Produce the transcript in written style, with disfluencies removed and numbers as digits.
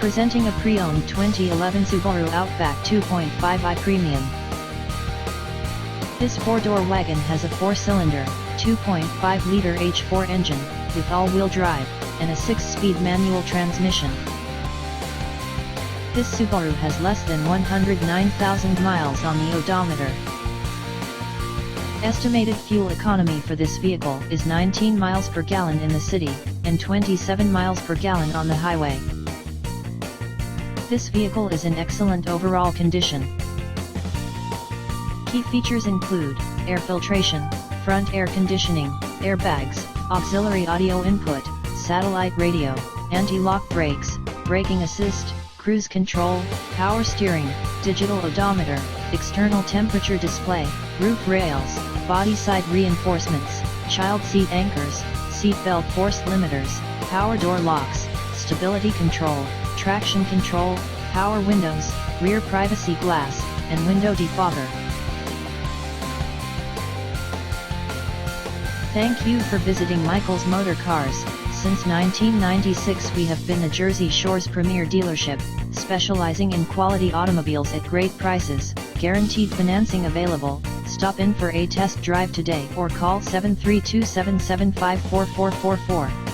Presenting a pre-owned 2011 Subaru Outback 2.5i Premium. This four-door wagon has a four-cylinder, 2.5-liter H4 engine, with all-wheel drive, and a 6-speed manual transmission. This Subaru has less than 109,000 miles on the odometer. Estimated fuel economy for this vehicle is 19 miles per gallon in the city, and 27 miles per gallon on the highway. This vehicle is in excellent overall condition. Key features include air filtration, front air conditioning, airbags, auxiliary audio input, satellite radio, anti-lock brakes, braking assist, cruise control, power steering, digital odometer, external temperature display, roof rails, body side reinforcements, child seat anchors, seat belt force limiters, power door locks, stability control, traction control, power windows, rear privacy glass, and window defogger. Thank you for visiting Michael's Motorcars. Since 1996 we have been the Jersey Shore's premier dealership, specializing in quality automobiles at great prices, guaranteed financing available. Stop in for a test drive today or call 732-775-4444.